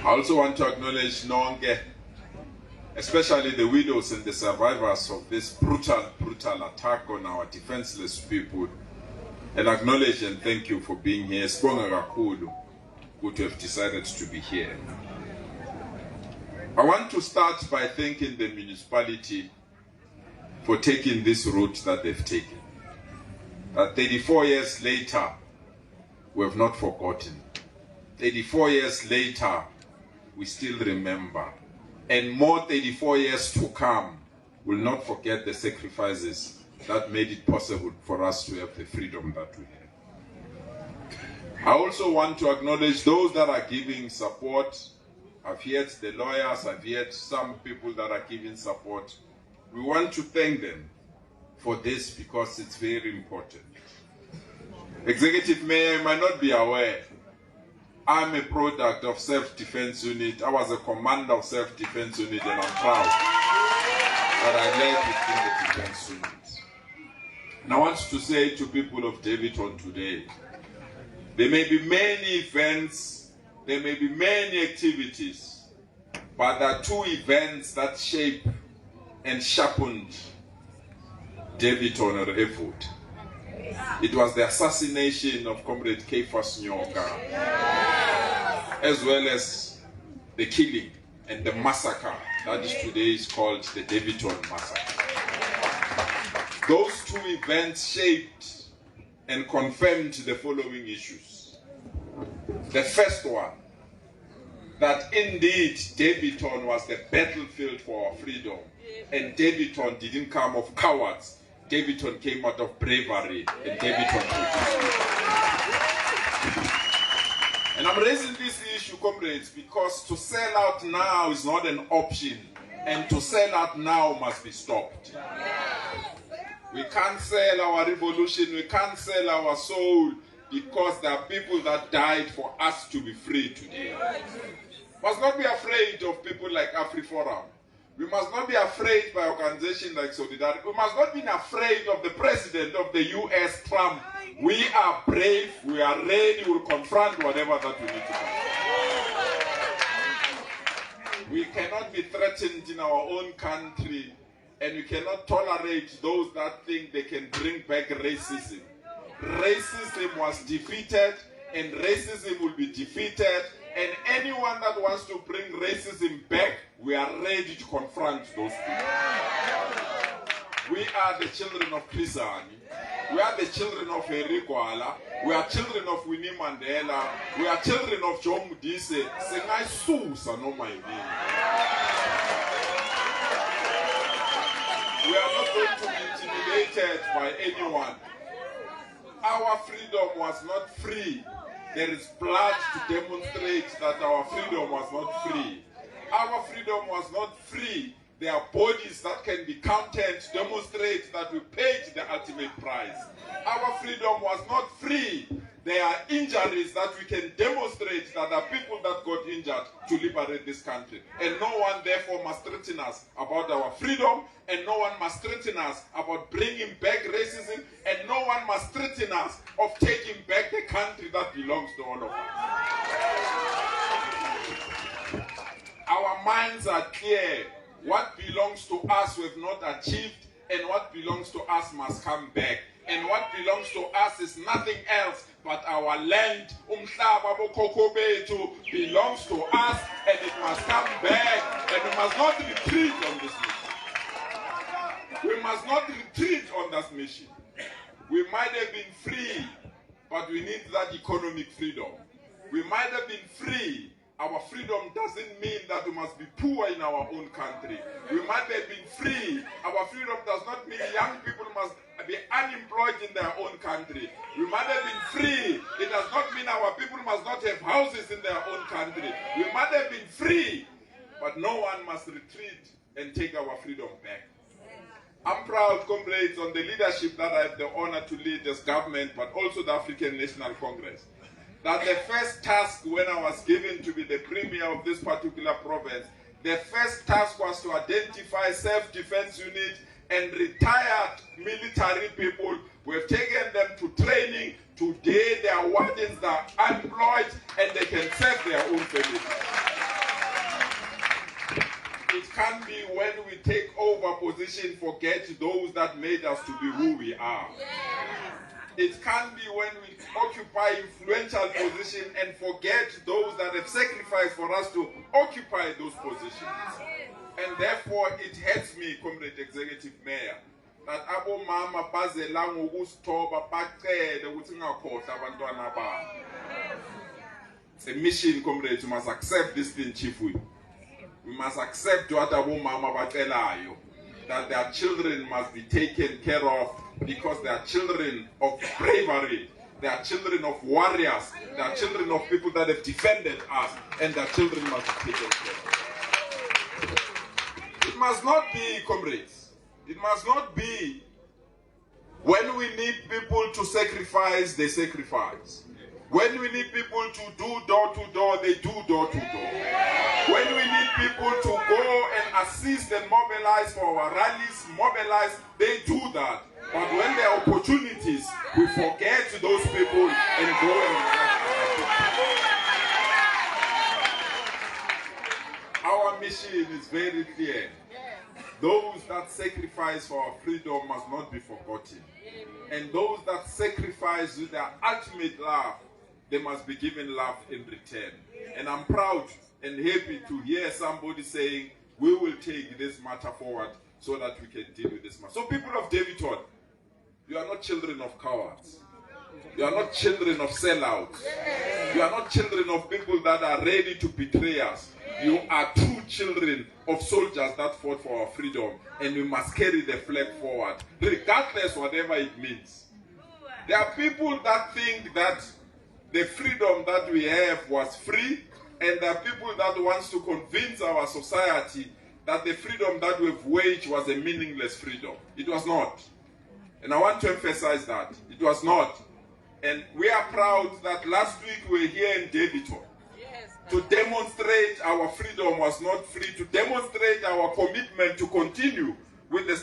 I also want to acknowledge Nonge, especially the widows and the survivors of this brutal attack on our defenseless people, and acknowledge and thank you for being here. Sibonga kakhulu to have decided to be here. I want to start by thanking the municipality for taking this route that they've taken. 34 years later, we have not forgotten. 34 years later, we still remember. And more 34 years to come, will not forget the sacrifices that made it possible for us to have the freedom that we have. I also want to acknowledge those that are giving support. I've heard the lawyers, I've heard some people that are giving support. We want to thank them for this because it's very important. Executive Mayor, you might not be aware, I'm a product of Self-Defense Unit. I was a commander of Self-Defense Unit, and I'm proud that I led within the Defense Unit. And I want to say to people of Daveyton today, there may be many events, there may be many activities, but there are two events that shape and sharpened Daveyton or effort. It was the assassination of Comrade Pelisa Nkunjana, as well as the killing and the massacre that is today is called the Daveyton Massacre. Those two events shaped and confirmed the following issues. The first one, that indeed Daveyton was the battlefield for our freedom, and Daveyton didn't come of cowards. Daveyton came out of bravery, and Daveyton produced. And I'm raising this issue, comrades, because to sell out now is not an option, and to sell out now must be stopped. We can't sell our revolution, we can't sell our soul, because there are people that died for us to be free today. We must not be afraid of people like AfriForum. We must not be afraid by organizations like Solidarity. We must not be afraid of the president of the US, Trump. We are brave, we are ready, we will confront whatever that we need to confront. We cannot be threatened in our own country, and we cannot tolerate those that think they can bring back racism. Racism was defeated, and racism will be defeated, and anyone that wants to bring racism back, we are ready to confront those people. We are the children of Krisani. We are the children of Henry Kwala. We are children of Winnie Mandela. We are children of John Mudise. Sengai Susa no my name. We are not going to be intimidated by anyone. Our freedom was not free. There is blood to demonstrate that our freedom was not free. Our freedom was not free. There are bodies that can be counted to demonstrate that we paid the ultimate price. Our freedom was not free. There are injuries that we can demonstrate that there are people that got injured to liberate this country. And no one therefore must threaten us about our freedom, and no one must threaten us about bringing back racism, and no one must threaten us of taking back the country that belongs to all of us. Our minds are clear. What belongs to us we have not achieved, and what belongs to us must come back. And what belongs to us is nothing else but our land. Umhlaba bokhokho bethu belongs to us, and it must come back, and we must not retreat on this mission. We must not retreat on this mission. We might have been free, but we need that economic freedom. We might have been free. Our freedom doesn't mean that we must be poor in our own country. We might have been free. Our freedom does not mean young people must be unemployed in their own country. We might have been free. It does not mean our people must not have houses in their own country. We might have been free, but no one must retreat and take our freedom back. I'm proud, comrades, on the leadership that I have the honor to lead as government, but also the African National Congress, that the first task when I was given to be the premier of this particular province, the first task was to identify self-defense units and retired military people. We've taken them to training. Today, they are wardens that are unemployed, and they can serve their own families. position forget those that made us to be who we are. It can't be when we occupy influential position and forget those that have sacrificed for us to occupy those positions. And therefore it hurts me, Comrade Executive Mayor, that abo mama bazela ngokusthoba bacele ukuthi ngakhohlwa abantwana babo. It's a mission, comrades. We must accept this thing, Chief Whip. We must accept what abo mama bacelayo, that their children must be taken care of, because they are children of bravery, they are children of warriors, they are children of people that have defended us, and their children must be taken care of. It must not be, comrades, it must not be when we need people to sacrifice, they sacrifice. When we need people to do door to door, they do door to door. When we need people to go and assist and mobilize for our rallies, mobilize, they do that. But when there are opportunities, we forget those people and go and our mission is very clear. Those that sacrifice for our freedom must not be forgotten. And those that sacrifice with their ultimate love, they must be given love in return. And I'm proud and happy to hear somebody saying, we will take this matter forward so that we can deal with this matter. So people of Daveyton, you are not children of cowards. You are not children of sellouts. You are not children of people that are ready to betray us. You are true children of soldiers that fought for our freedom, and we must carry the flag forward, regardless whatever it means. There are people that think that the freedom that we have was free, and there are people that wants to convince our society that the freedom that we've waged was a meaningless freedom. It was not. And I want to emphasize that. It was not. And we are proud that last week we were here in Daveyton to demonstrate our freedom was not free, to demonstrate our commitment to continue with the